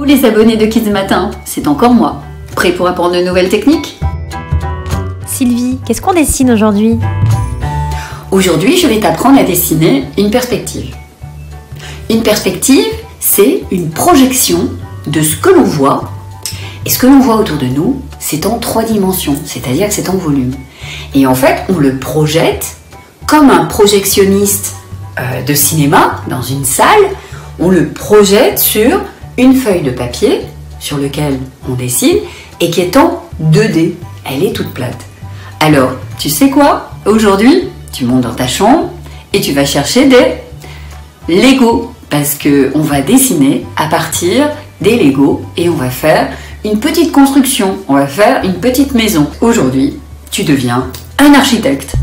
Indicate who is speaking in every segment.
Speaker 1: Vous les abonnés de Kids Matin, c'est encore moi. Prêt pour apprendre de nouvelles techniques?
Speaker 2: Sylvie, qu'est-ce qu'on dessine aujourd'hui?
Speaker 1: Aujourd'hui, je vais t'apprendre à dessiner une perspective. Une perspective, c'est une projection de ce que l'on voit. Et ce que l'on voit autour de nous, c'est en 3 dimensions, c'est-à-dire que c'est en volume. Et en fait, on le projette comme un projectionniste de cinéma dans une salle. On le projette sur une feuille de papier sur lequel on dessine et qui est en 2D. Elle est toute plate. Alors, tu sais quoi? Aujourd'hui, tu montes dans ta chambre et tu vas chercher des Lego parce qu'on va dessiner à partir des Lego et on va faire une petite construction, on va faire une petite maison. Aujourd'hui, tu deviens un architecte.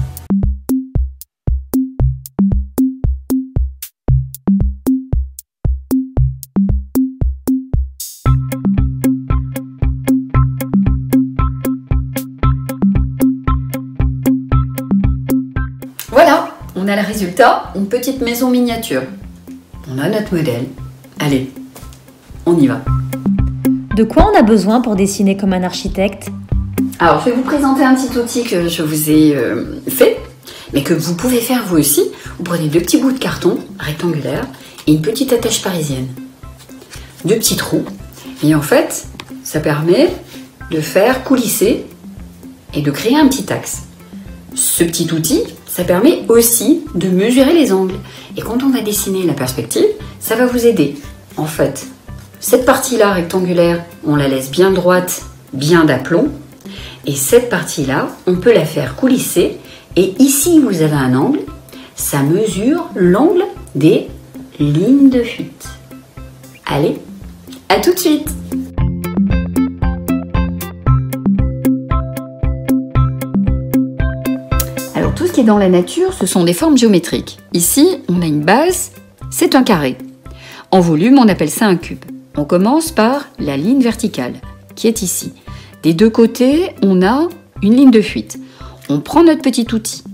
Speaker 1: Voilà, on a le résultat, une petite maison miniature. On a notre modèle. Allez, on y va.
Speaker 2: De quoi on a besoin pour dessiner comme un architecte?
Speaker 1: Alors, je vais vous présenter un petit outil que je vous ai fait, mais que vous pouvez faire vous aussi. Vous prenez 2 petits bouts de carton rectangulaire et une petite attache parisienne. 2 petits trous. Et en fait, ça permet de faire coulisser et de créer un petit axe. Ce petit outil, ça permet aussi de mesurer les angles. Et quand on va dessiner la perspective, ça va vous aider. En fait, cette partie-là rectangulaire, on la laisse bien droite, bien d'aplomb. Et cette partie-là, on peut la faire coulisser. Et ici, vous avez un angle. Ça mesure l'angle des lignes de fuite. Allez, à tout de suite! Alors, tout ce qui est dans la nature, ce sont des formes géométriques. Ici, on a une base, c'est un carré. En volume, on appelle ça un cube. On commence par la ligne verticale, qui est ici. Des 2 côtés, on a une ligne de fuite. On prend notre petit outil,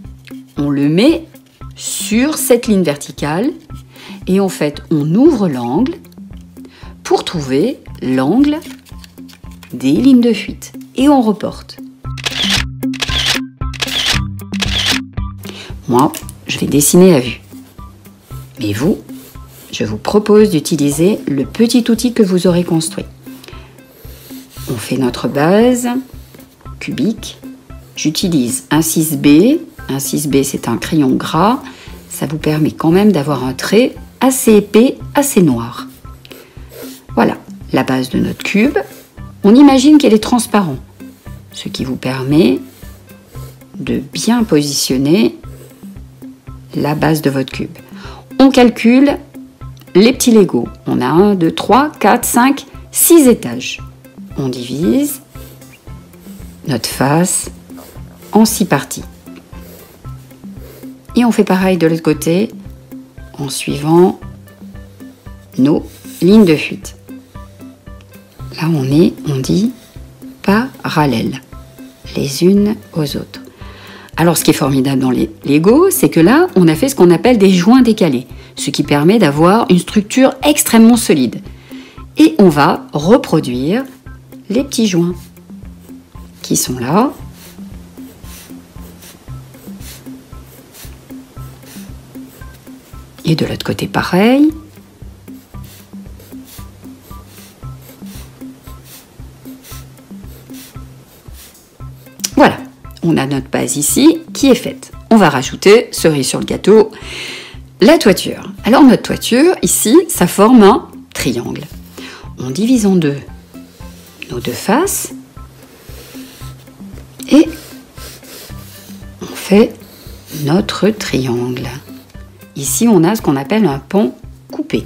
Speaker 1: on le met sur cette ligne verticale et en fait, on ouvre l'angle pour trouver l'angle des lignes de fuite. Et on reporte. Moi, je vais dessiner à vue. Mais vous, je vous propose d'utiliser le petit outil que vous aurez construit. On fait notre base cubique. J'utilise un 6B. Un 6B, c'est un crayon gras. Ça vous permet quand même d'avoir un trait assez épais, assez noir. Voilà, la base de notre cube. On imagine qu'elle est transparente, ce qui vous permet de bien positionner la base de votre cube. On calcule les petits Lego. On a 1, 2, 3, 4, 5, 6 étages. On divise notre face en 6 parties. Et on fait pareil de l'autre côté en suivant nos lignes de fuite. Là, on dit parallèles, les unes aux autres. Alors, ce qui est formidable dans les Lego, c'est que là, on a fait ce qu'on appelle des joints décalés, ce qui permet d'avoir une structure extrêmement solide. Et on va reproduire les petits joints qui sont là. Et de l'autre côté, pareil. Voilà, on a notre base ici qui est faite. On va rajouter, cerise sur le gâteau, la toiture. Alors notre toiture, ici, ça forme un triangle. On divise en 2 nos 2 faces et on fait notre triangle. Ici, on a ce qu'on appelle un pan coupé.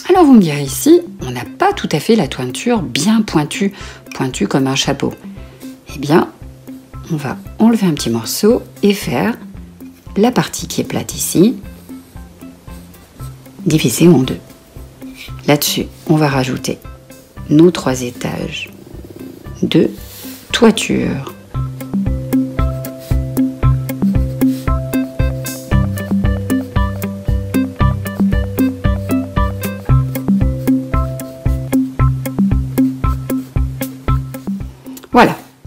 Speaker 1: Alors vous me direz ici, on n'a pas tout à fait la toiture bien pointue comme un chapeau. Eh bien, on va enlever un petit morceau et faire la partie qui est plate ici, divisée en 2. Là-dessus, on va rajouter nos 3 étages de toiture.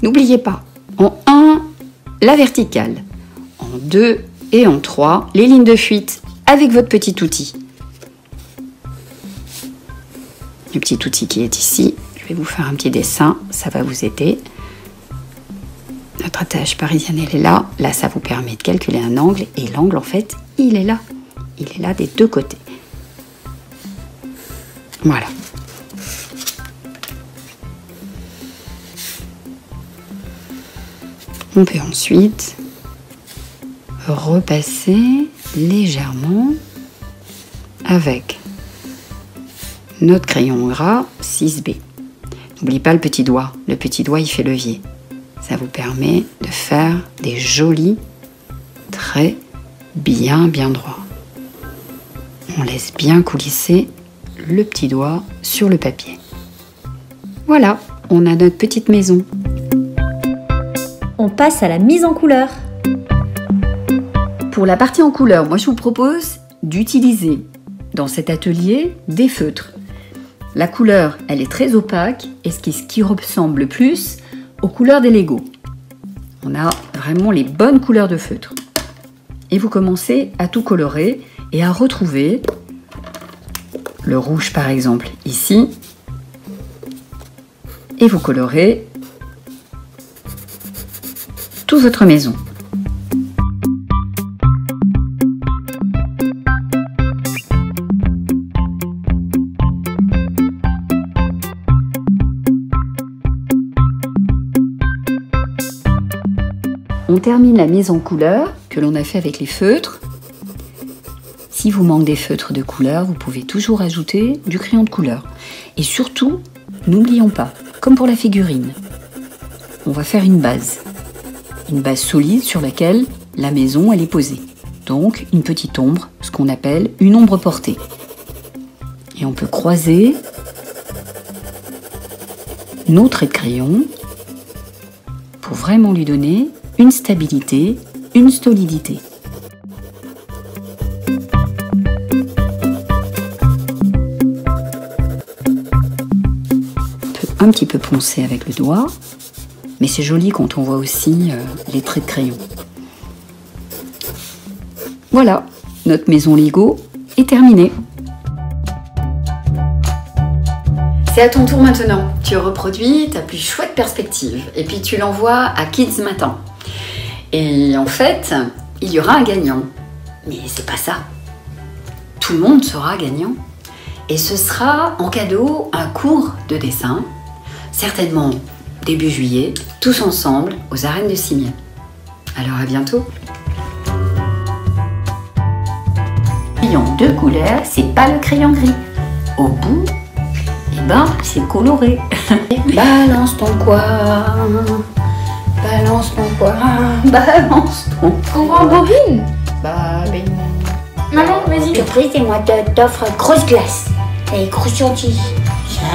Speaker 1: N'oubliez pas, en 1, la verticale, en 2 et en 3, les lignes de fuite avec votre petit outil. Le petit outil qui est ici, je vais vous faire un petit dessin, ça va vous aider. Notre attache parisienne, elle est là. Là, ça vous permet de calculer un angle. Et l'angle, en fait, il est là. Il est là des deux côtés. Voilà. On peut ensuite repasser légèrement avec notre crayon gras 6B. N'oubliez pas le petit doigt. Le petit doigt, il fait levier. Ça vous permet de faire des jolis traits bien droits. On laisse bien coulisser le petit doigt sur le papier. Voilà, on a notre petite maison.
Speaker 2: On passe à la mise en couleur.
Speaker 1: Pour la partie en couleur, moi je vous propose d'utiliser dans cet atelier des feutres. La couleur, elle est très opaque et ce qui ressemble le plus aux couleurs des Lego. On a vraiment les bonnes couleurs de feutre. Et vous commencez à tout colorer et à retrouver le rouge par exemple ici. Et vous colorez toute votre maison. On termine la mise en couleur que l'on a fait avec les feutres. Si vous manque des feutres de couleur, vous pouvez toujours ajouter du crayon de couleur. Et surtout, n'oublions pas, comme pour la figurine, on va faire une base solide sur laquelle la maison elle est posée. Donc une petite ombre, ce qu'on appelle une ombre portée. Et on peut croiser nos traits de crayon pour vraiment lui donner une stabilité, une solidité. On peut un petit peu poncer avec le doigt, mais c'est joli quand on voit aussi les traits de crayon. Voilà, notre maison Lego est terminée. C'est à ton tour maintenant. Tu reproduis ta plus chouette perspective et puis tu l'envoies à Kids Matin. Et en fait, il y aura un gagnant. Mais c'est pas ça. Tout le monde sera gagnant. Et ce sera en cadeau un cours de dessin, certainement début juillet, tous ensemble aux arènes de Cimiez. Alors à bientôt. Crayon de couleur, c'est pas le crayon gris. Au bout, eh ben, c'est coloré. Balance ton quoi. Balance ton quoi. Balance ton quoi.
Speaker 3: On va en bobine.
Speaker 1: Babine.
Speaker 3: Maman, vas-y.
Speaker 4: Surprise, et moi t'offre grosse glace et croustillant.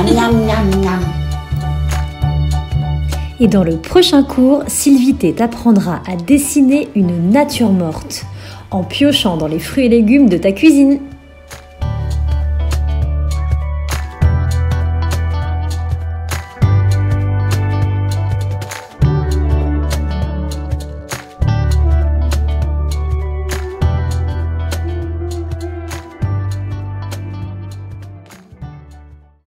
Speaker 4: Miam, miam, miam, miam.
Speaker 2: Et dans le prochain cours, Sylvité t'apprendra à dessiner une nature morte en piochant dans les fruits et légumes de ta cuisine.